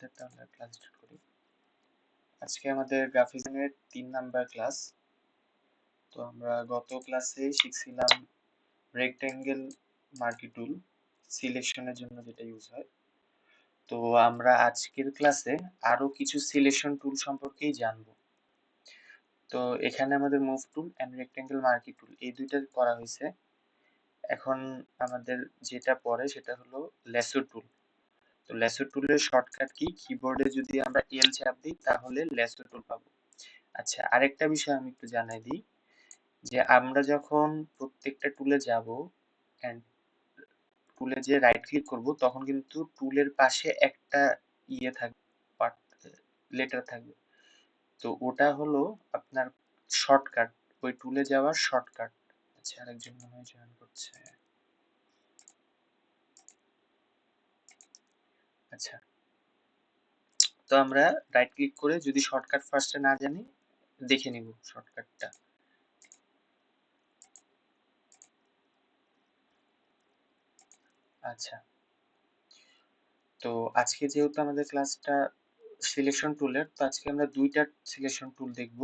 আমাদের তাহলে class start করি। আজকে আমাদের গ্রাফিক্সের 3 নাম্বার ক্লাস। তো আমরা গত ক্লাসে শিখছিলাম রেক্টেঙ্গেল মার্কি টুল সিলেকশনের জন্য যেটা ইউজ হয়। তো আমরা আজকের ক্লাসে আরো কিছু সিলেকশন টুল সম্পর্কেই জানবো। তো এখানে আমাদের move tool and rectangle marquee tool এই দুইটা করা হয়েছে। এখন আমাদের যেটা পড়ে সেটা হলো ল্যাসো টুল। তো ল্যাসো টুলের শর্টকাট কি, কিবোর্ডে যদি আমরা এল চাপ দিই তাহলে ল্যাসো টুল পাবো। আচ্ছা, আরেকটা বিষয় আমি একটু জানাই দিই যে আমরা যখন প্রত্যেকটা টুলে যাব এন্ড টুলে যে রাইট ক্লিক করব তখন কিন্তু টুলের পাশে একটা ইয়ে থাকবে, লেটার থাকবে। তো ওটা হলো আপনার শর্টকাট, ওই টুলে যাওয়ার শর্টকাট। আচ্ছা, আরেকজন মনে হয় জয়েন করছে। আচ্ছা, তো আমরা রাইট ক্লিক করে যদি শর্টকাট ফার্স্টে না জানি দেখে নিব শর্টকাটটা। আচ্ছা, তো আজকে যেহেতু আমাদের ক্লাসটা সিলেকশন টুলের, তো আজকে আমরা দুইটা সিলেকশন টুল দেখব।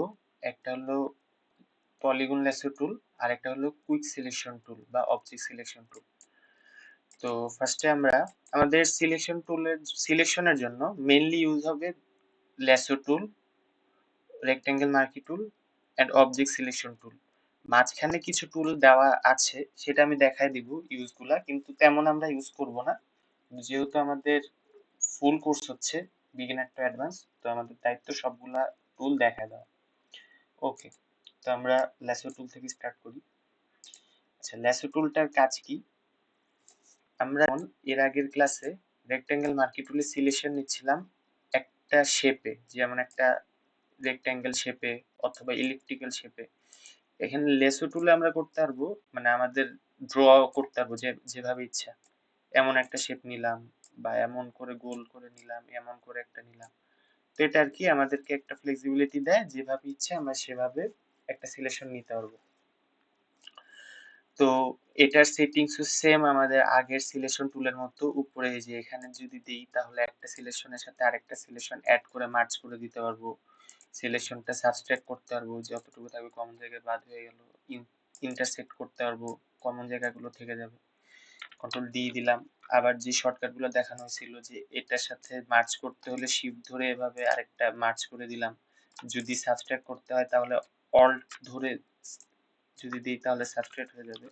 একটা হলো পলিগন ল্যাসো টুল আর একটা হলো কুইক সিলেকশন টুল বা অবজেক্ট সিলেকশন টুল। তো ফার্স্টে আমরা আমাদের সিলেকশন টুলের সিলেকশনের জন্য মেইনলি ইউজ হবে lasso tool, rectangle marquee tool and object selection tool. মাঝখানে কিছু টুল দেওয়া আছে, সেটা আমি দেখাই দিব ইউজগুলা, কিন্তু তেমন আমরা ইউজ করব না যেহেতু আমাদের ফুল কোর্স হচ্ছে বিগিনার টু অ্যাডভান্স। তো আমাদের দায়িত্ব সবগুলা টুল দেখায় দেওয়া। ওকে, তো আমরা ল্যাসো টুল থেকে স্টার্ট করি। আচ্ছা, ল্যাসো টুলটার কাজ কি? আমরা এর আগের ক্লাসে রেক্টেঙ্গেল মার্কি টুলের সিলেকশন নিচ্ছিলাম একটা শেপে, যেমন একটা রেক্টেঙ্গেল শেপে অথবা ইলিপ্টিক্যাল শেপে। এখানে লেসো টুলে আমরা করতে পারবো, মানে আমাদের ড্র করতে পারবো যেভাবে ইচ্ছা। এমন একটা শেপ নিলাম বা এমন করে গোল করে নিলাম, এমন করে একটা নিলাম। তো এটা আর কি আমাদেরকে একটা ফ্লেক্সিবিলিটি দেয়, যেভাবে ইচ্ছে আমরা সেভাবে একটা সিলেকশন নিতে পারবো। তো এটার সেটিংসও সেম আমাদের আগের সিলেকশন টুলের মতো। উপরে এই যে এখানে যদি দিই তাহলে একটা সিলেকশনের সাথে আরেকটা সিলেকশন অ্যাড করে মার্জ করে দিতে পারবো। সিলেকশনটা সাবট্রাক্ট করতে পারবো, যতটুকু থাকবে কমন জায়গায় বাদ হয়ে গেল। ইন্টারসেক্ট করতে পারবো, কমন জায়গাগুলো থেকে যাবে। কন্ট্রোল ডি দিলাম। আবার যে শর্টকাট গুলো দেখানো হয়েছিল যে এটার সাথে মার্জ করতে হলে শিফট ধরে এভাবে আরেকটা মার্জ করে দিলাম। যদি সাবট্রাক্ট করতে হয় তাহলে অল্ট ধরে যদি দিই তাহলে সাবট্রাক্ট হয়ে যাবে।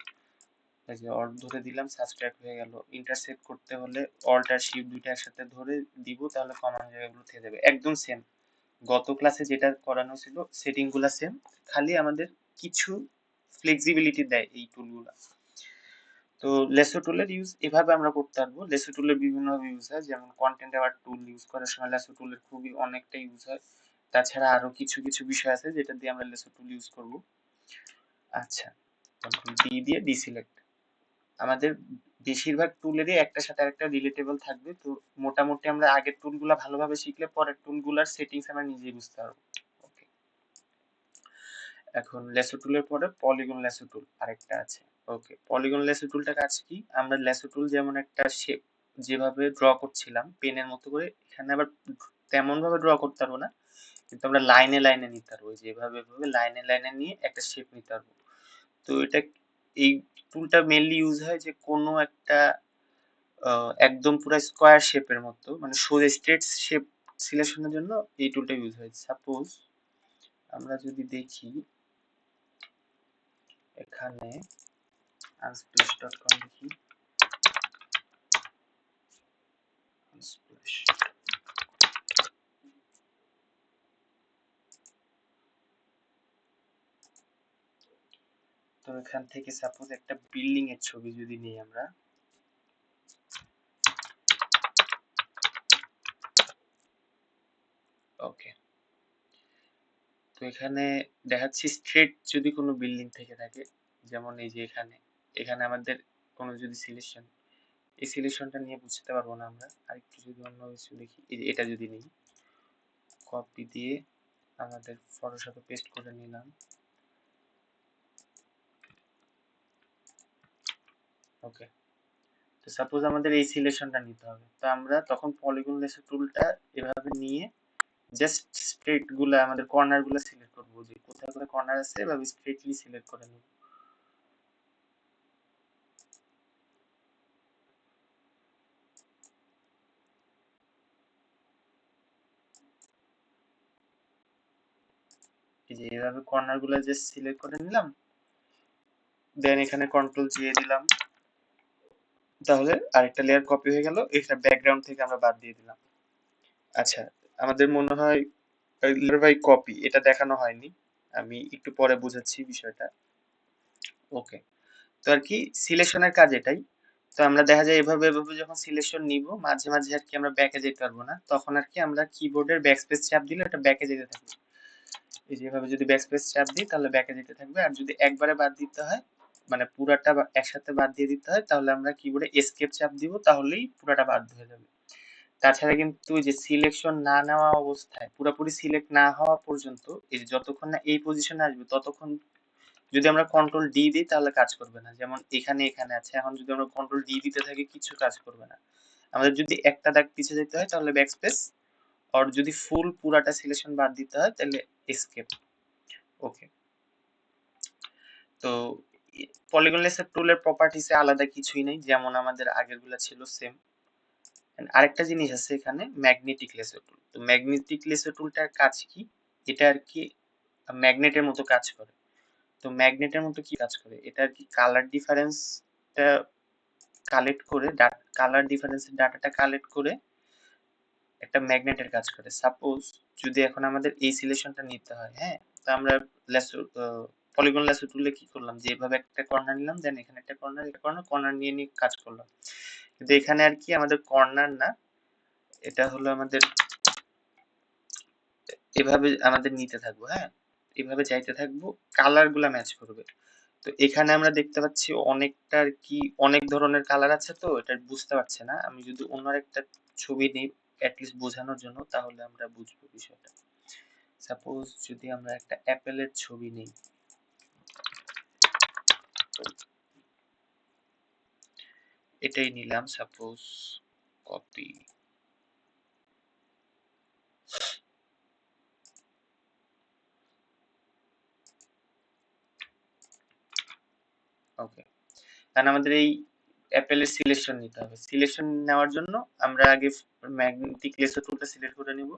এই যে অল্ট ধরে দিলাম, সাবট্রাক্ট হয়ে গেল। ইন্টারসেক্ট করতে হলে অল্ট আর শিফট দুইটা একসাথে ধরে দিব, তাহলে কমন জায়গাগুলো থেকে যাবে। একদম সেম গত ক্লাসে যেটা করানো ছিল, সেটিং গুলা সেম, খালি আমাদের কিছু ফ্লেক্সিবিলিটি দেয় এই টুলগুলা। তো লেসো টুলের ইউজ এভাবে আমরা করতে পারবো। লেসো টুলের বিভিন্ন ইউজ হয়, যেমন কন্টেন্ট অ্যাওয়ার্ড টুল ইউজ করার সময় লেসো টুলের খুবই অনেকটা ইউজ হয়। তাছাড়া আরো কিছু কিছু বিষয় আছে যেটা দিয়ে আমরা লেসো টুল ইউজ করব। আচ্ছা, কন্ট্রোল ডি দিয়ে ডিসিলেক্ট। আমাদের বেশিরভাগ টুলেরই একটার সাথে আরেকটা রিলেটেবল থাকবে। তো মোটামুটি আমরা আগের টুলগুলা ভালোভাবে শিখলে পরের টুলগুলার সেটিংস আমরা নিজেই বুঝতে পারবো। ওকে, এখন লেসো টুলের পরে পলিগন লেসো টুল আরেকটা আছে। ওকে, পলিগন লেসো টুলটার কাজ কি? আমরা লেসো টুল যেমন একটা শেপ যেভাবে ড্র করছিলাম পেনের মতো করে, এখানে আবার তেমন ভাবে ড্র করতে পারবো না, কিন্তু আমরা লাইনে লাইনে নিতে পারবো। যেভাবে লাইনে লাইনে নিয়ে একটা শেপ নিতে পারবো। তো এটা এই টুলটা মেইনলি ইউজ হয় যে কোনো একটা একদম পুরো স্কোয়ার শেপের মতো, মানে সোজা স্ট্রেট শেপ সিলেকশনের জন্য এই টুলটা ইউজ হয়। সাপোজ আমরা যদি দেখি এখানে unsplash.com দেখি, unsplash তো এখান থেকে সাপোজ একটা বিল্ডিং এর ছবি যদি নিই আমরা, ওকে, তো এখানে দেখাচ্ছি স্ট্রেট যদি কোনো বিল্ডিং থেকে থাকে, যেমন এই যে এখানে এখানে আমাদের কোনো যদি সিলেকশন, এই সিলেকশনটা নিয়ে বুঝতে পারবো না আমরা। আরেকটু যদি অন্য কিছু দেখি, এই যে এটা যদি নিই, কপি দিয়ে আমাদের ফটোশপে পেস্ট করে নিলাম। ওকে, তো তো সাপোজ আমাদের এই সিলেকশনটা নিতে হবে, তো আমরা তখন পলিগন লেসার টুলটা এভাবে নিয়ে জাস্ট স্ট্রেট গুলা আমাদের কর্নার গুলা সিলেক্ট করবো, যে কোথায় কোথায় কর্নার আছে এভাবে স্ট্রেটলি সিলেক্ট করে নেব। এই যে এইভাবে কর্নার গুলা জাস্ট সিলেক্ট করে নিলাম, দেন এখানে কন্ট্রোল জি দিলাম, তাহলে আরেকটা লেয়ার কপি হয়ে গেল, এটা ব্যাকগ্রাউন্ড থেকে আমরা বাদ দিয়ে দিলাম। আচ্ছা, আমাদের মনে হয় লেয়ার বাই কপি এটা দেখানো হয়নি, আমি একটু পরে বুঝাচ্ছি বিষয়টা। ওকে, তো আর কি সিলেকশনের কাজ এটাই। তো আমরা দেখা যায় এভাবে এভাবে যখন সিলেকশন নিব, মাঝে মাঝে আর কি আমরা ব্যাকে যেতে পারবো না, তখন আর কি আমরা কিবোর্ডের ব্যাকস্পেস চাপ দিলে এটা ব্যাকে যেতে থাকবে। এই যেভাবে যদি ব্যাকস্পেস চাপ দিই তাহলে ব্যাকে যেতে থাকবে, আর যদি একবারে বাদ দিতে হয় মানে পুরাটা একসাথে বাদ দিয়ে দিতে হয়, তাহলে আমরা কিবোর্ডে এসকেপ চাপ দিব, তাহলেই পুরাটা বাদ হয়ে যাবে। তাছাড়া কিন্তু ওই যে সিলেকশন না নেওয়া অবস্থায় পুরোপুরি সিলেক্ট না হওয়া পর্যন্ত, এই যে যতক্ষণ না এই পজিশনে আসবে ততক্ষণ যদি আমরা কন্ট্রোল ডি দিই তাহলে কাজ করবে না। যেমন এখানে এখানে আছে, এখন যদি আমরা কন্ট্রোল ডি দিতে থাকি কিছু কাজ করবে না। আমাদের যদি একটা দাগ পিছিয়ে যেতে হয় তাহলে ব্যাকস্পেস, আর যদি ফুল পুরাটা সিলেকশন বাদ দিতে হয় তাহলে এসকেপ। ওকে, তো পলিগন লেসার টুলের প্রপার্টিসে আলাদা কিছুই নেই, যেমন আমাদের আগেরগুলা ছিল সেম। আরেকটা জিনিস আছে এখানে, ম্যাগনেটিক লেসার টুল। তো ম্যাগনেটিক লেসার টুলটার কাজ কি, এটা আর কি ম্যাগনেটের মতো কাজ করে। তো ম্যাগনেটের মতো কি কাজ করে, এটা আর কি কালার ডিফারেন্সটা কালেক্ট করে, কালার ডিফারেন্সের ডাটাটা কালেক্ট করে একটা ম্যাগনেটের কাজ করে। সাপোজ যদি এখন আমাদের এই সিলেকশনটা নিতে হয়, হ্যাঁ, তো আমরা লেসো পলিগন লেসো টুলে কি করলাম, যে এভাবে একটা কর্নার নিলাম, দেন এখানে একটা কর্নার, এটা কর্নার কর্নার নিয়ে নিয়ে কাজ করলাম। কিন্তু এখানে আর কি আমাদের কর্নার না, এটা হলো আমাদের এভাবে আমাদের নিতে থাকবো, হ্যাঁ, এভাবে চাইতে থাকবো, কালার গুলা ম্যাচ করবে। তো এখানে আমরা দেখতে পাচ্ছি অনেকটা আর কি অনেক ধরনের কালার আছে, তো এটা বুঝতে পারছে না। আমি যদি অন্য একটা ছবি নিই অ্যাটলিস্ট বোঝানোর জন্য, তাহলে আমরা বুঝবো বিষয়টা। সাপোজ যদি আমরা একটা অ্যাপেলের ছবি নিই, এটাই নিলাম সাপোজ, কপি। ওকে, কারণ আমাদের এই অ্যাপেলের সিলেকশন নিতে হবে। সিলেকশন নেওয়ার জন্য আমরা আগে ম্যাগনেটিক লেসার টুলটা সিলেক্ট করে নিব,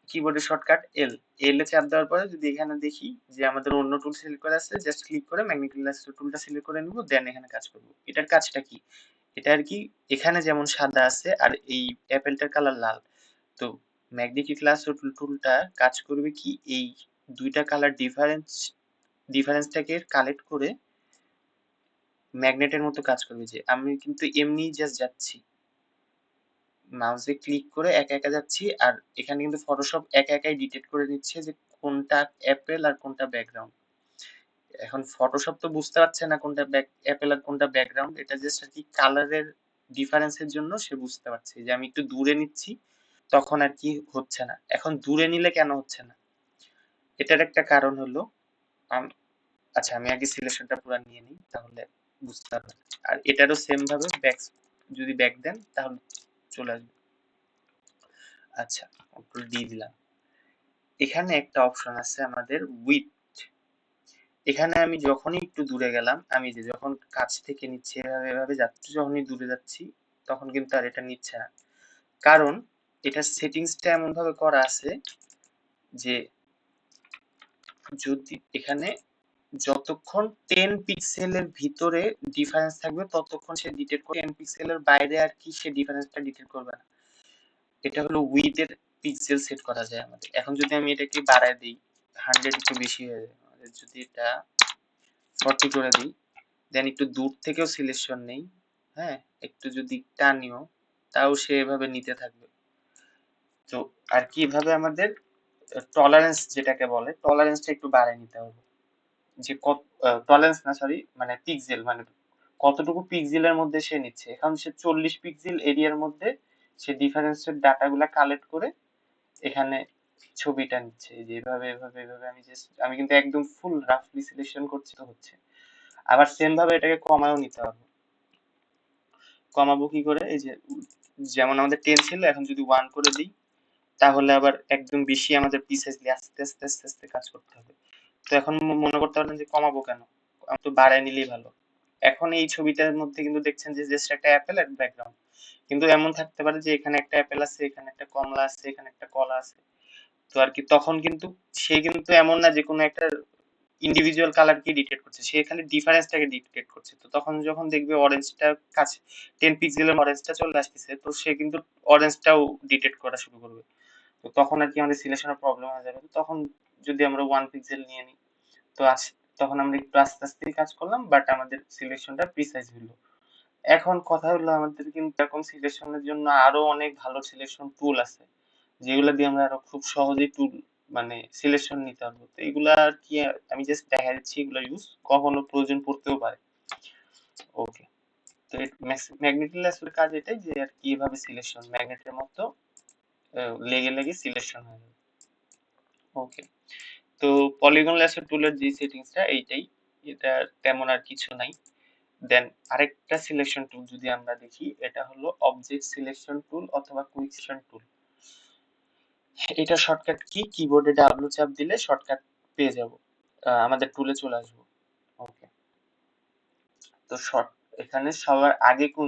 কিবোর্ডের শর্টকাট এল, এল এ চাপ দেওয়ার পরে যদি এখানে দেখি যে আমাদের অন্য টুল সিলেক্ট করা আছে, জাস্ট ক্লিক করে ম্যাগনেটিক লেসার টুলটা সিলেক্ট করে নিব, দেন এখানে কাজ করব। এটার কাজটা কি, এটা আর কি এখানে যেমন সাদা আছে আর এই অ্যাপেলটার কালার লাল, তো ম্যাগনেটিক লেসার টুলটা কাজ করবে কি, এই দুইটা কালার ডিফারেন্সটাকে কালেক্ট করে ম্যাগনেটের মতো কাজ করবে। যে আমি কিন্তু এমনি জাস্ট যাচ্ছি, মাউসে ক্লিক করে একা একা যাচ্ছি, আর এখানে কিন্তু ফটোশপ একা একাই ডিটেক্ট করে নিচ্ছে যে কোনটা অ্যাপেল আর কোনটা ব্যাকগ্রাউন্ড। এখন ফটোশপ তো বুঝতে পারছে না কোনটা অ্যাপেল আর কোনটা ব্যাকগ্রাউন্ড, এটা জাস্ট আর কি কালারের ডিফারেন্সের জন্য সে বুঝতে পারছে যে আমি একটু দূরে নিচ্ছি তখন আর কি হচ্ছে না। এখন দূরে নিলে কেন হচ্ছে না, এটার একটা কারণ হলো আচ্ছা আমি আগে সিলেকশনটা পুরো নিয়ে নিই তাহলে বুঝতে পারবেন। আর এটারও সেম ভাবে ব্যাক, যদি ব্যাক দেন তাহলে চলে আসবে। আচ্ছা, কন্ট্রোল ডি দিলাম, এখানে একটা অপশন আছে আমাদের উইথ, এখানে আমি যখনই একটু দূরে গেলাম, আমি যে যখন কাছ থেকে নিচ্ছি এভাবে এভাবে যাচ্ছি, যখনই দূরে যাচ্ছি তখন কিন্তু আর এটা নিচ্ছে না। কারণ এটা সেটিংসটা এমন ভাবে করা আছে যে যদি এখানে যতক্ষণ 10 পিক্সেলের ভিতরে ডিফারেন্স থাকবে ততক্ষণ সে ডিটেক্ট করবে, 10 পিক্সেলের বাইরে আর কি সে ডিফারেন্সটা ডিটেক্ট করবে না। এটা হলো উইথ এর পিক্সেল সেট করা যায় আমাদের। এখন যদি আমি এটাকে বাড়ায় দিই, 100 একটু বেশি হয়ে যায় আমাদের, যদি এটা 40 করে দিই, দেন একটু দূর থেকেও সিলেকশন নেই, হ্যাঁ, একটু যদি টানিও, তাও সে এভাবে নিতে থাকবে। তো আর কি এভাবে আমাদের টলারেন্স যেটাকে বলে, টলারেন্সটা একটু বাড়ায় নিতে হবে, যে কত টলারেন্স না সরি মানে পিক্সেল, মানে কতটুকু পিক্সেলের মধ্যে সে নিচ্ছে। এখন সে 40 পিক্সেল এরিয়ার মধ্যে সে ডিফারেন্সের ডাটাগুলা কালেক্ট করে এখানে ছবিটা নিচ্ছে। এই যে এভাবে এভাবে এভাবে আমি জাস্ট আমি কিন্তু একদম ফুল রাফলি সিলেকশন করছি তো হচ্ছে। আবার সেম ভাবে এটাকে কমায়ও নিতে হবে। কমাবো কি করে, এই যে যেমন আমাদের 10 ছিল, এখন যদি 1 করে দিই তাহলে আবার একদম বেশি আমাদের প্রিসাইজলি আস্তে আস্তে আস্তে আস্তে কাজ করতে হবে। তো এখন মনে করতে পারেন যে কমাবো কেন, আমি তো বাড়ায় নিলেই ভালো। এখন এই ছবিটার মধ্যে কিন্তু দেখছেন যে জাস্ট একটা অ্যাপেল আর ব্যাকগ্রাউন্ড, কিন্তু এমন থাকতে পারে যে এখানে একটা অ্যাপেল আছে, এখানে একটা কমলা আছে, এখানে একটা কলা আছে। তো আর কি তখন কিন্তু সে কিন্তু এমন না যে কোনো একটা ইন্ডিভিজুয়াল কালারকে ডিটেক্ট করছে, সে খালি ডিফারেন্সটাকে ডিটেক্ট করছে। তো তখন যখন দেখবে অরেঞ্জটা কাছে 10 পিক্সেলের অরেঞ্জটা চলে আসতেছে, তো সে কিন্তু অরেঞ্জটাও ডিটেক্ট করা শুরু করবে। তো তখন আর কি আমাদের সিলেকশনের প্রবলেম হয়ে যাবে। তো তখন যদি আমরা 1 পিক্সেল নিয়ে নিই, তো তখন আমরা একটু আস্তে আস্তে কাজ করলাম, বাট আমাদের সিলেকশনটা প্রিসাইজ হলো। এখন কথা হলো আমাদের কিন্তু এরকম সিলেকশনের জন্য আরো অনেক ভালো সিলেকশন টুল আছে, যেগুলো দিয়ে আমরা আরো খুব সহজেই টুল মানে সিলেকশন নিতে পারবো। তো এগুলা আর কি আমি জাস্ট দেখা দিচ্ছি, এগুলো ইউজ কখনো প্রয়োজন পড়তেও পারে। ওকে, তো ম্যাগনেটিক লেন্সের কাজ এটাই যে আর কি এভাবে সিলেকশন ম্যাগনেটের মতো লেগে লেগে সিলেকশন হয়ে যাবে। ওকে, তো পলিগন লেন্সের টুলের যে সেটিংসটা এইটাই, এটা তেমন আর কিছু নাই। দেন আরেকটা সিলেকশন টুল যদি আমরা দেখি, এটা হলো অবজেক্ট সিলেকশন টুল অথবা কুইক সিলেকশন টুল। এটা শর্টকাট কি, কিবোর্ডে ডাব্লিউ চাপ দিলে শর্টকাট পেয়ে যাব, আমাদের টুলে চলে আসবো। ওকে, তো এখানে সবার আগে কোন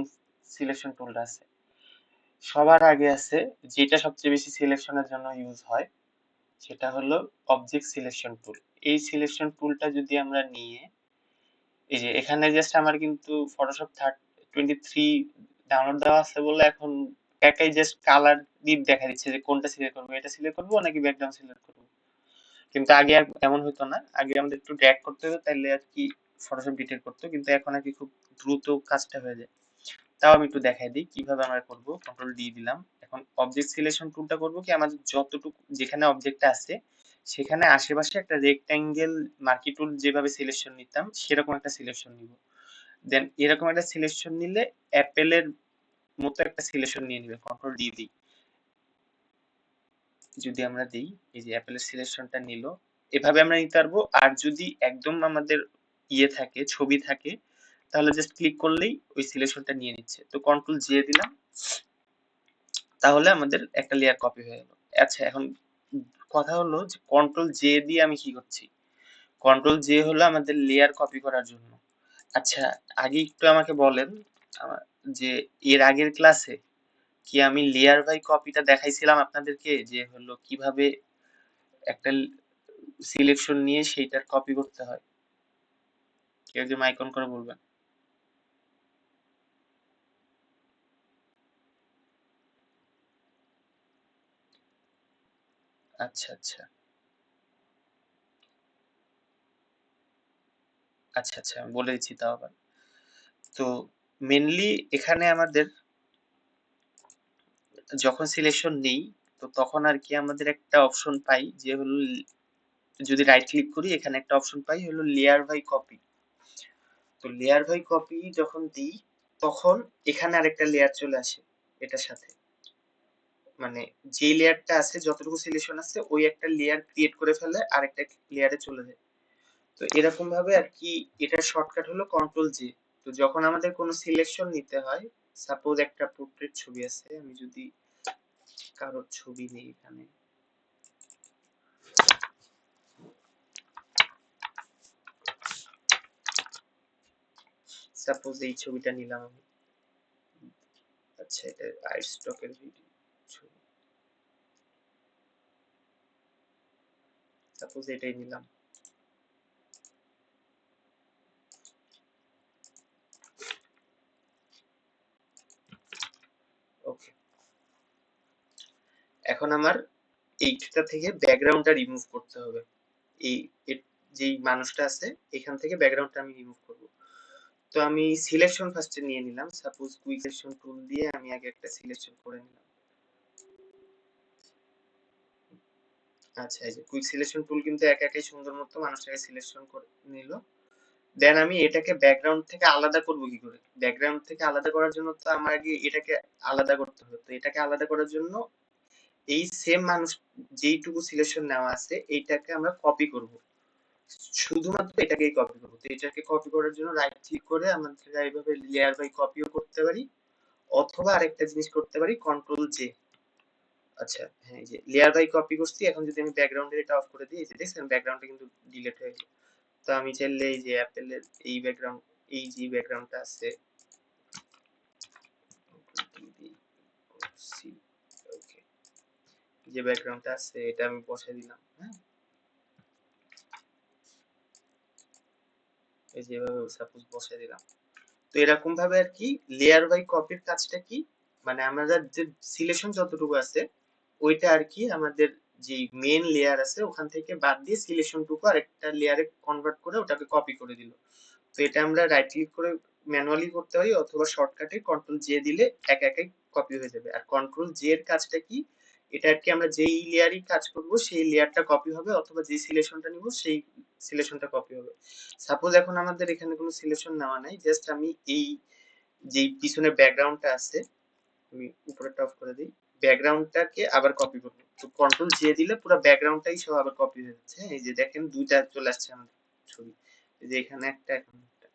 সিলেকশন টুলটা আছে? সবার আগে আছে যেটা সবচেয়ে বেশি সিলেকশনের জন্য ইউজ হয়, সেটা হলো অবজেক্ট সিলেকশন টুল। এই সিলেকশন টুলটা যদি আমরা নিয়ে, এই যে এখানে জাস্ট আমার কিন্তু ফটোশপ 23 ডাউনলোড দেওয়া আছে বলে এখন একাই জাস্ট কালার ডিপ দেখা দিচ্ছে যে কোনটা সিলেক্ট করবো, এটা সিলেক্ট করবো নাকি ব্যাকগ্রাউন্ড সিলেক্ট করবো। কিন্তু আগে আর এমন হতো না, আগে আমাদের একটু ড্র্যাগ করতে হতো, তাইলে আর কি ফটোশপ ডিটেক্ট করতো, কিন্তু এখন আর কি খুব দ্রুত কাজটা হয়ে যায়। তাও আমি একটু দেখাই দিই কিভাবে আমরা করব। কন্ট্রোল ডি দিলাম, এখন অবজেক্ট সিলেকশন টুলটা করব কি, আমাদের যতটুকু যেখানে অবজেক্টটা আছে সেখানে আশেপাশে একটা রেক্টেঙ্গেল মার্কি টুল যেভাবে সিলেকশন নিতাম সেরকম একটা সিলেকশন নিব। দেন এরকম একটা সিলেকশন নিলে অ্যাপেলের মতো একটা সিলেকশন নিয়ে নিবে। কন্ট্রোল ডি দিই, যদি আমরা দিই, এই যে অ্যাপেলের সিলেকশনটা নিল, এভাবে আমরা নিতে পারবো। আর যদি একদম আমাদের ইয়ে থাকে, ছবি থাকে, তাহলে জাস্ট ক্লিক করলেই ওই সিলেকশনটা নিয়ে নিচ্ছে। তো কন্ট্রোল জে দিলাম, তাহলে আমাদের একটা লেয়ার কপি হয়ে গেল। আচ্ছা, এখন কথা হলো যে কন্ট্রোল জে দিয়ে আমি কি করছি, কন্ট্রোল জে হলো আমাদের লেয়ার কপি করার জন্য। আচ্ছা, আগে একটু আমাকে বলেন, যে এর আগের ক্লাসে কি আমি লেয়ার বাই কপিটা দেখাইছিলাম আপনাদেরকে, যে হলো কিভাবে একটা সিলেকশন নিয়ে সেইটার কপি করতে হয়? কেউ যে মাইক অন করে বলবেন। আচ্ছা আচ্ছা আচ্ছা আচ্ছা, আমি বলে দিচ্ছি তাও আবার। তো মেনলি এখানে আমাদের যখন সিলেকশন নেই, তো তখন আর কি আমাদের একটা অপশন পাই যে হলো, যদি রাইট ক্লিক করি এখানে একটা অপশন পাই হলো লেয়ার বাই কপি। তো লেয়ার বাই কপি যখন দিই, তখন এখানে আরেকটা লেয়ার চলে আসে এটার সাথে, মানে যে লেয়ারটা আছে যতটুকু সিলেকশন আছে ওই একটা লেয়ার ক্রিয়েট করে ফেলে আরেকটা লেয়ারে চলে যায়। তো এরকম ভাবে আর কি এটার শর্টকাট হলো কন্ট্রোল জে। তো যখন আমাদের কোনো সিলেকশন নিতে হয়, সাপোজ একটা পোর্ট্রেট ছবি আছে, আমি যদি কারোর ছবি নেই এখানে, সাপোজ এই ছবিটা নিলাম আমি। আচ্ছা, এটা আইস স্টকের ভিডিও ছবি, সাপোজ এটাই নিলাম। ওকে, এখন আমার এইটা থেকে ব্যাকগ্রাউন্ডটা রিমুভ করতে হবে। এই যেই মানুষটা আছে এখান থেকে ব্যাকগ্রাউন্ডটা আমি রিমুভ করব। তো আমি সিলেকশন ফার্স্টে নিয়ে নিলাম, সাপোজ কুইক সিলেকশন টুল দিয়ে আমি আগে একটা সিলেকশন করে নিলাম। আচ্ছা, এই যে কুইক সিলেকশন টুল কিন্তু একা একাই সুন্দর মতো মানুষটাকে সিলেকশন করে নিল। দেন আমি এটাকে ব্যাকগ্রাউন্ড থেকে আলাদা করব কি করে? ব্যাকগ্রাউন্ড থেকে আলাদা করার জন্য তো আমার আগে এটাকে আলাদা করতে হবে। তো এটাকে আলাদা করার জন্য এই সেম মানুষ যেইটুকু সিলেকশন নেওয়া আছে এইটাকে আমরা কপি করব, শুধুমাত্র এটাকেই কপি করব। তো এটাকে কপি করার জন্য রাইট ক্লিক করে আমরা এইভাবে লেয়ার বাই কপিও করতে পারি, অথবা আরেকটা জিনিস করতে পারি, কন্ট্রোল জে। আচ্ছা হ্যাঁ, এই যে লেয়ার বাই কপি করছি, এখন যদি আমি ব্যাকগ্রাউন্ডের এটা অফ করে দিই, এই যে দেখছেন ব্যাকগ্রাউন্ডটা কিন্তু ডিলিট হয়ে গেল। তো আমি চাইলে এই যে অ্যাপেলের এই ব্যাকগ্রাউন্ড, এই যে ব্যাকগ্রাউন্ডটা আছে, ওকে, যে ব্যাকগ্রাউন্ডটা আছে এটা আমি বসাই দিলাম, হ্যাঁ, এই যে এভাবে সাপোজ বসাই দিলাম। তো এরকম ভাবে আর কি লেয়ার বাই কপির কাজটা কি, মানে আমরা যে সিলেকশন যতটুকু আছে ওইটা আর কি আমাদের যে মেন লেয়ার আছে ওখান থেকে বাদ দিয়ে সিলেকশনটুকু আরেকটা লেয়ারে কনভার্ট করে ওটাকে কপি করে দিল। তো এটা আমরা রাইট ক্লিক করে ম্যানুয়ালি করতে পারি, অথবা শর্টকাটে কন্ট্রোল জে দিলে একা একাই কপি হয়ে যাবে। আর কন্ট্রোল জে এর কাজটা কি, এটা আর কি আমরা যেই লেয়ারই কাজ করব সেই লেয়ারটা কপি হবে, অথবা যে সিলেকশনটা নিব সেই সিলেকশনটা কপি হবে। সাপোজ এখন আমাদের এখানে কোনো সিলেকশন নেওয়া নাই, জাস্ট আমি এই যেই পিছনে ব্যাকগ্রাউন্ডটা আছে, আমি উপরেরটা অফ করে দিই, ব্যাকগ্রাউন্ডটাকে আবার কপি করব। তো কন্ট্রোল জে দিলে পুরো ব্যাকগ্রাউন্ডটাই সহ আবার কপি হয়ে যাচ্ছে। এই যে দেখেন দুইটা চলে আসছে আমাদের ছবি, এই যে এখানে একটা, এখন একটা।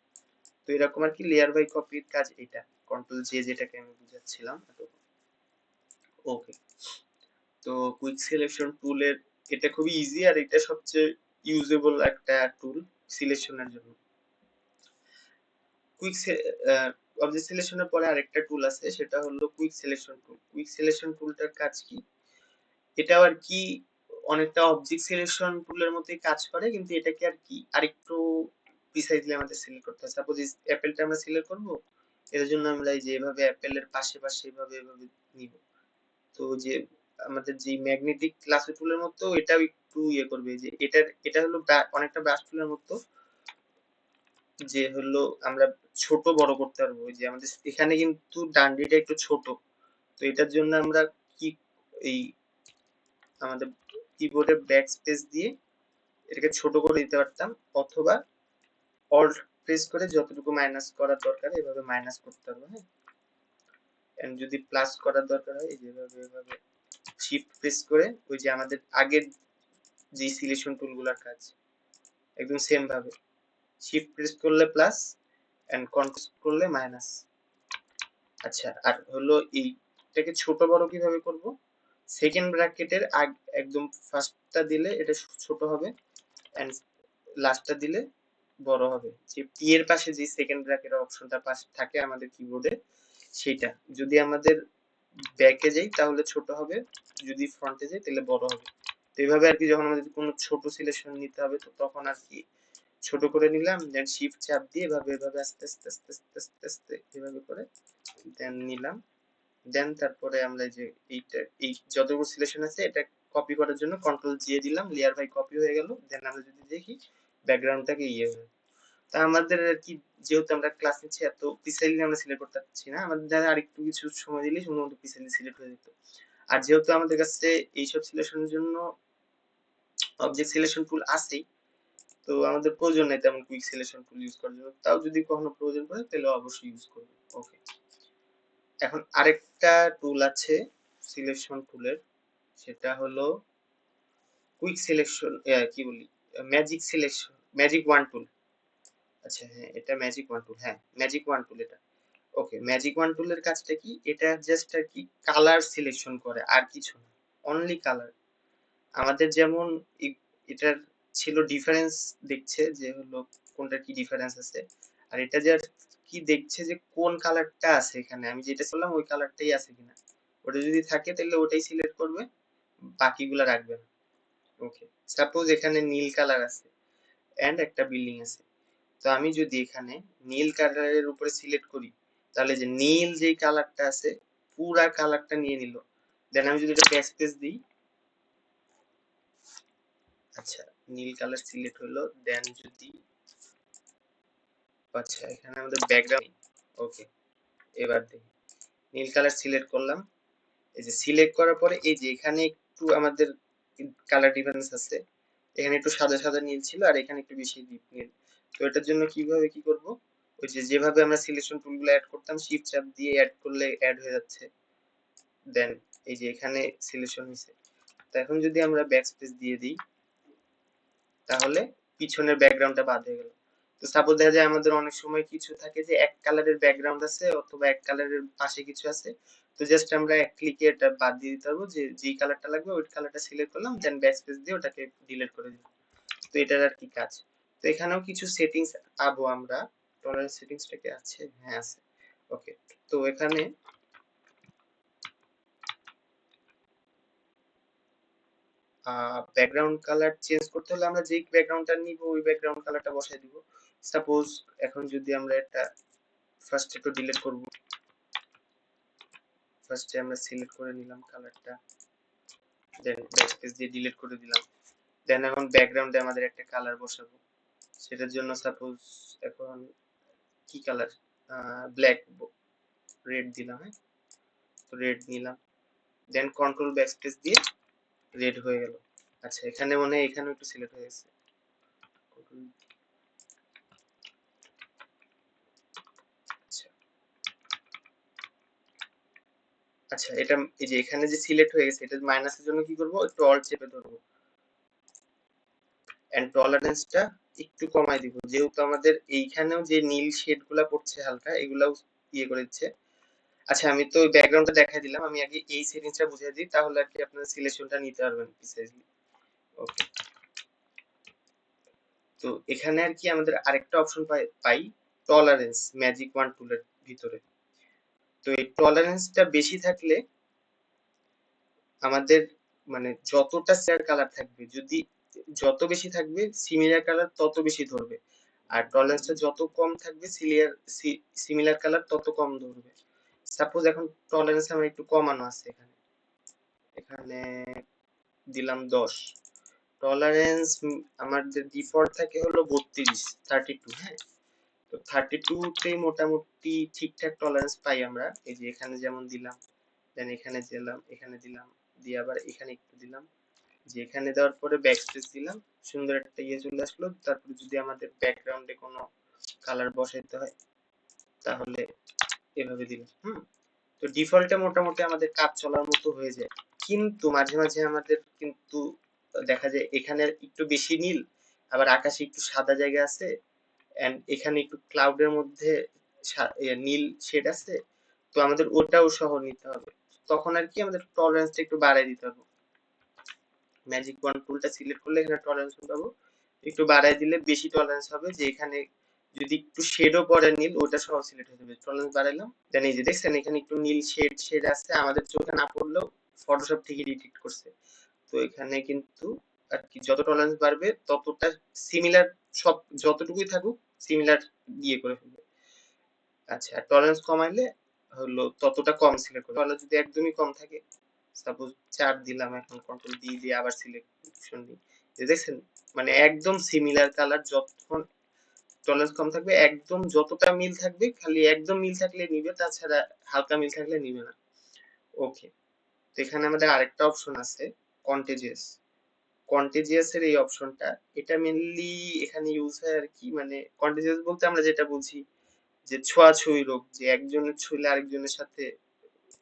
তো এরকম আর কি লেয়ার বাই কপির কাজ এটা, কন্ট্রোল জে যেটাকে আমি বুঝাচ্ছিলাম। ওকে, তো কুইক সিলেকশন টুলের এটা খুবই ইজি, আর এটা সবচেয়ে ইউজেবল একটা টুল সিলেকশনের জন্য। কুইক অবজেক্ট সিলেকশনের পরে আরেকটা টুল আছে, সেটা হলো quick selection tool. Quick selection টুলটার কাজ কি, এটাও আর কি অনেকটা অবজেক্ট সিলেকশন টুলের মতোই কাজ করে, কিন্তু এটাকে আর কি আরেকটু প্রিসাইজলি আমাদের সিলেক্ট করতে হয়। সাপোজ অ্যাপেলটা আমরা সিলেক্ট করব, এর জন্য আমরা এই যে এভাবে অ্যাপেলের পাশে পাশে এভাবে এভাবে নিব। তো যে আমাদের যে ম্যাগনেটিক লাসো টুলের মতো এটাও একটু ইয়ে করবে, যে এটা হলো অনেকটা ব্রাশ টুলের মতো, যে হলো আমরা ছোট বড় করতে পারবো। যে আমাদের এখানে কিন্তু ডান্ডিটা একটু ছোট, তো এটার জন্য আমরা কি এই আমাদের কিবোর্ডে ব্যাক স্পেস দিয়ে এটাকে ছোট করে দিতে পারতাম, অথবা অল্ট প্রেস করে যতটুকু মাইনাস করার দরকার এভাবে মাইনাস করতে পারবো, হ্যাঁ। এন্ড যদি প্লাস করার দরকার হয় এই যেভাবে এভাবে শিফট প্রেস করে ওই যে আমাদের আগের যে সিলেকশন টুলগুলোর কাজ একদম সেম ভাবে শিফট প্রেস করলে প্লাস এন্ড কন্ট্রোল করলে মাইনাস। আচ্ছা, আর হলো এইটাকে ছোট বড় কিভাবে করব, সেকেন্ড ব্র্যাকেটের একদম ফার্স্টটা দিলে এটা ছোট হবে, এন্ড লাস্টটা দিলে বড় হবে। যে পি এর পাশে যে সেকেন্ড ব্র্যাকেট অপশনটা পাশে থাকে আমাদের কিবোর্ডে, সেটা যদি আমাদের ব্যাকে যাই তাহলে ছোট হবে, যদি ফ্রন্টে যাই তাহলে বড় হবে। তো এইভাবে আর কি যখন আমাদের কোনো ছোট সিলেকশন নিতে হবে, তো তখন আর কি ছোট করে নিলাম, দেন শিফট চাপ দিয়ে এভাবে এভাবে আস্তে আস্তে আস্তে আস্তে আস্তে আস্তে এভাবে করে দেন নিলাম। দেন তারপরে আমরা যে এইটা এই যতগুলো সিলেকশন আছে এটা কপি করার জন্য কন্ট্রোল জি দিলাম, লেয়ার বাই কপি হয়ে গেল। দেন আমরা যদি দেখি ব্যাকগ্রাউন্ডটাকে ইয়ে হয়ে, তা আমাদের আর কি যেহেতু আমরা ক্লাস নিচ্ছি এত প্রিসাইজলি আমরা সিলেক্ট করতে পারছি না, আমাদের যারা আরেকটু কিছু সময় দিলেই শুধুমাত্র প্রিসাইজলি সিলেক্ট হয়ে যেত। আর যেহেতু আমাদের কাছে এইসব সিলেকশনের জন্য অবজেক্ট সিলেকশন টুল আছেই, তো আমাদের প্রয়োজন নেই তেমন কুইক সিলেকশন টুল ইউজ করার জন্য। তাও যদি কখনো প্রয়োজন পড়ে তাহলে অবশ্যই ইউজ করবে। ওকে, এখন আরেকটা টুল আছে সিলেকশন টুলের, সেটা হলো কুইক সিলেকশন, কি বলি, ম্যাজিক সিলেকশন, ম্যাজিক ওয়ান টুল। আচ্ছা হ্যাঁ, এটা ম্যাজিক ওয়ান টুল, হ্যাঁ ম্যাজিক ওয়ান টুল এটা। ওকে, ম্যাজিক ওয়ান টুলের কাজটা কি, এটা জাস্ট আর কি কালার সিলেকশন করে, আর কিছু না, অনলি কালার। আমাদের যেমন এটার ছিল ডিফারেন্স দেখছে, যে হলো কোনটা কি ডিফারেন্স আছে, আর এটা যে কি দেখছে যে কোন কালারটা আছে এখানে, আমি যেটা করলাম ওই কালারটাই আছে কিনা। ওটা যদি থাকে তাহলে ওটাই সিলেক্ট করবে, বাকিগুলো রাখবে না। ওকে, সাপোজ এখানে নীল কালার আছে এন্ড একটা বিল্ডিং আছে, তো আমি যদি এখানে নীল কালারের উপরে সিলেক্ট করি, তাহলে যে নীল যে কালারটা আছে পুরা কালারটা নিয়ে নিল। দেন আমি যদি এটা ব্যাকস্পেস দিই, আচ্ছা নীল কালার সিলেক্ট হলো। দেন যদি, আচ্ছা এখানে আমাদের ব্যাকগ্রাউন্ড, ওকে এবার দেখি নীল কালার সিলেক্ট করলাম। এই যে সিলেক্ট করার পরে এই যে এখানে একটু আমাদের কালার ডিফারেন্স আছে, এখানে একটু সাদা সাদা নীল ছিল আর এখানে একটু বেশি ডিপ নীল। তো এটার জন্য কিভাবে কি করব, ওই যে যেভাবে আমরা সিলেকশন টুলগুলো অ্যাড করতাম শিফট চাপ দিয়ে অ্যাড করলে অ্যাড হয়ে যাচ্ছে। দেন এই যে এখানে সিলেকশন হয়েছে, তো এখন যদি আমরা ব্যাক স্পেস দিয়ে দিই তাহলে পিছনের ব্যাকগ্রাউন্ডটা বাদ হয়ে গেল। তো সাপোজ দেখা যায় আমাদের অনেক সময় কিছু থাকে যে এক কালারের ব্যাকগ্রাউন্ড আছে অথবা এক কালারের পাশে কিছু আছে, তো জাস্ট আমরা এক ক্লিকে এটা বাদ দিয়ে দিতে পারবো, যে যেই কালারটা লাগবে ওই কালারটা সিলেক্ট করলাম, দেন ব্যাকস্পেস দিয়ে ওটাকে ডিলিট করে দিলাম। তো এটার আর কি কাজ। তো এখানেও কিছু সেটিংস পাবো আমরা। টলারেন্স সেটিংসটা কি আছে? হ্যাঁ আছে। ওকে, তো এখানে ব্যাকগ্রাউন্ড কালার চেঞ্জ করতে হলে আমরা যেই ব্যাকগ্রাউন্ডটা নিব ওই ব্যাকগ্রাউন্ড কালারটা বসাই দিব। সাপোজ এখন যদি আমরা এটা ফার্স্ট একটু ডিলিট করব, ফার্স্টে আমরা সিলেক্ট করে নিলাম কালারটা, দেন ব্যাকস্পেস দিয়ে ডিলিট করে দিলাম। দেন এখন ব্যাকগ্রাউন্ডে আমাদের একটা কালার বসাবো, সেটার জন্য সাপোজ এখন কি কালার, ব্ল্যাক, রেড দিলাম। হ্যাঁ, তো রেড নিলাম, দেন কন্ট্রোল ব্যাকস্পেস দিয়ে রেড হয়ে গেল। আচ্ছা, এখানে মনে হয় এখানেও একটু সিলেক্ট হয়ে গেছে। আচ্ছা আচ্ছা, এটা এই যে এখানে যে সিলেক্ট হয়ে গেছে, এটা মাইনাসের জন্য কি করব, একটু অল্ট চেপে ধরবো এন্ড টলারেন্সটা একটু কমাই দিব, যেহেতু আমাদের এইখানেও যে নীল শেড গুলা পড়ছে হালকা, এগুলাও ইয়ে করে দিচ্ছে। আচ্ছা, আমি তো ব্যাকগ্রাউন্ডটা দেখাই দিলাম, আমি আগে এই সেটিংসটা বুঝিয়ে দিই, তাহলে আর কি আপনারা সিলেকশনটা নিতে পারবেন প্রিসাইজলি। ওকে, তো এখানে আর কি আমাদের আরেকটা অপশন পাই টলারেন্স, ম্যাজিক ওয়ান টুলের ভিতরে। তো এই টলারেন্সটা বেশি থাকলে আমাদের মানে যতটা শেয়ার কালার থাকবে, যদি যত বেশি থাকবে সিমিলার কালার তত বেশি ধরবে, আর টলারেন্সটা যত কম থাকবে সিমিলার কালার তত কম ধরবে। সাপোজ এখন টলারেন্স আমার একটু কমানো আছে, এখানে এখানে দিলাম 10। টলারেন্স আমাদের ডিফল্ট থাকে হলো 32, 32। হ্যাঁ, তো 32 তে মোটামুটি ঠিকঠাক টলারেন্স পাই আমরা। এই যে এখানে যেমন দিলাম, দেন এখানে দিলাম, এখানে দিলাম, দিয়ে আবার এখানে একটু দিলাম, যে এখানে দেওয়ার পরে ব্যাকস্পেস দিলাম, সুন্দর একটা ইয়ে চলে আসলো। তারপরে যদি আমাদের ব্যাকগ্রাউন্ডে কোনো কালার বসাইতে হয় তাহলে এভাবে দিলাম। তো ডিফল্টে মোটামুটি আমাদের কাজ চলার মতো হয়ে যায়। কিন্তু মাঝে মাঝে আমাদের কিন্তু দেখা যায় এখানে একটু বেশি নীল, আবার আকাশে একটু সাদা জায়গা আছে, এন্ড এখানে একটু ক্লাউডের মধ্যে নীল শেড আছে, তো আমাদের ওটাও সহ নিতে হবে। তখন আর কি আমাদের টলারেন্সটা একটু বাড়ায় দিতে হবে। ম্যাজিক ওয়ান টুলটা সিলেক্ট করলে এখানে টলারেন্স পাবো, একটু বাড়ায় দিলে বেশি টলারেন্স হবে, যে এখানে যদি একটু শেডও পড়ে নীল ওটা সহ সিলেক্ট হয়ে যাবে। টলারেন্স বাড়াইলাম, দেন এই যে দেখছেন এখানে একটু নীল শেড শেড আছে, আমাদের চোখে না পড়লেও ফটোশপ ঠিকই ডিটেক্ট করছে। তো এখানে কিন্তু আর কি যত টলারেন্স বাড়বে ততটা সিমিলার, সব যতটুকুই থাকুক সিমিলার দিয়ে করে ফেলবে। আচ্ছা, আর টলারেন্স কমাইলে হলো ততটা কম সিলেক্ট করবে। তাহলে যদি একদমই কম থাকে, সাপোজ 4 দিলাম, এখন কন্ট্রোল ডি দিয়ে আবার সিলেকশন দিই, দেখছেন মানে একদম সিমিলার কালার, যতক্ষণ টলারেন্স কম থাকবে একদম যতটা মিল থাকবে, খালি একদম মিল থাকলে নিবে, তাছাড়া হালকা মিল থাকলে নিবে না। ওকে, তো এখানে আমাদের আরেকটা অপশন আছে কন্টেজিয়াস। কন্টেজিয়াস এর এই অপশনটা, এটা মেনলি এখানে ইউজ হয় আর কি, মানে কন্টেজিয়াস বলতে আমরা যেটা বুঝি যে ছোঁয়াছুঁই রোগ, যে একজনের ছুঁলে আরেকজনের সাথে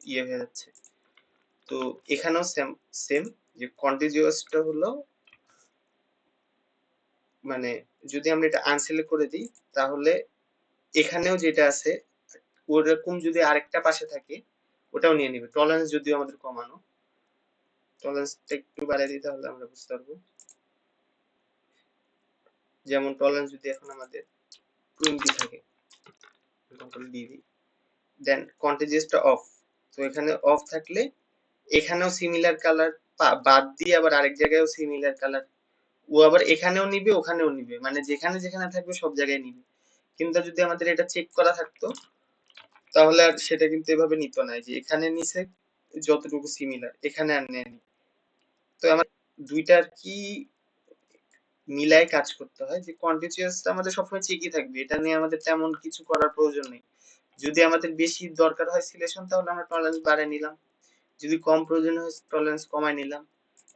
ইয়ে হয়ে যাচ্ছে। তো এখানেও সেম সেম, যে কন্টিজিউয়াসটা হলো মানে যদি আমরা এটা আনসিলেক্ট করে দিই তাহলে এখানেও যেটা আছে ওরকম যদি আরেকটা পাশে থাকে ওটাও নিয়ে নিবে। টলারেন্স যদিও আমাদের কমানো, টলারেন্সটা একটু বাড়িয়ে দিই তাহলে আমরা বুঝতে পারবো। যেমন টলারেন্স যদি এখন আমাদের 20 থাকে, কন্ট্রোল ডি দিই, দেন কন্টিজিউয়াসটা অফ। তো এখানে অফ থাকলে এখানেও সিমিলার কালার বাদ দিয়ে আবার আরেক জায়গায়ও সিমিলার কালার, ও আবার এখানেও নিবে ওখানেও নিবে, মানে যেখানে যেখানে থাকবে সব জায়গায় নিবে। কিন্তু যদি আমাদের এটা চেক করা থাকতো তাহলে আর সেটা কিন্তু এভাবে নিত না, যে এখানে নিছে যতটুকু সিমিলার এখানে আর নেয়নি। তো আমার দুইটা আর কি মিলায় কাজ করতে হয়, যে কন্টিনিউয়াস আমাদের সবসময় চেকই থাকবে, এটা নিয়ে আমাদের তেমন কিছু করার প্রয়োজন নেই। যদি আমাদের বেশি দরকার হয় সিলেকশন তাহলে আমরা টলারেন্স বাড়ায় নিলাম, যদি কম প্রয়োজন হয় টলারেন্স কমায় নিলাম।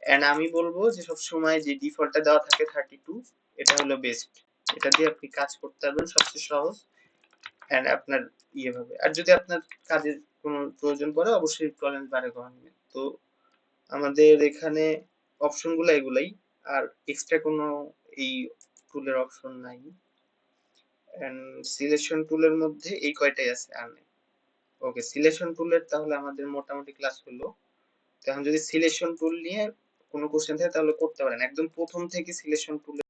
এন্ড আমি বলবো যে সবসময় যে ডিফল্টটা দেওয়া থাকে 32, এটা হলো বেস্ট। এটা দিয়ে আপনি কাজ করতে পারবেন সবচেয়ে সহজ, এন্ড আপনার ইয়ে হবে। আর যদি আপনার কাজের কোনো প্রয়োজন পড়ে অবশ্যই টলারেন্স বাড়ে করা নেবেন। তো আমাদের এখানে অপশন গুলো এগুলাই, আর এক্সট্রা কোনো এই টুলের অপশন নাই। এন্ড সিলেকশন টুলের মধ্যে এই কয়টাই আছে, আর নেই। ওকে, সিলেকশন টুলের তাহলে আমাদের মোটামুটি ক্লাস হলো। তো এখন যদি সিলেকশন টুল নিয়ে কোনো কোশ্চেন থাকে তাহলে করতে পারেন, একদম প্রথম থেকে সিলেকশন টুল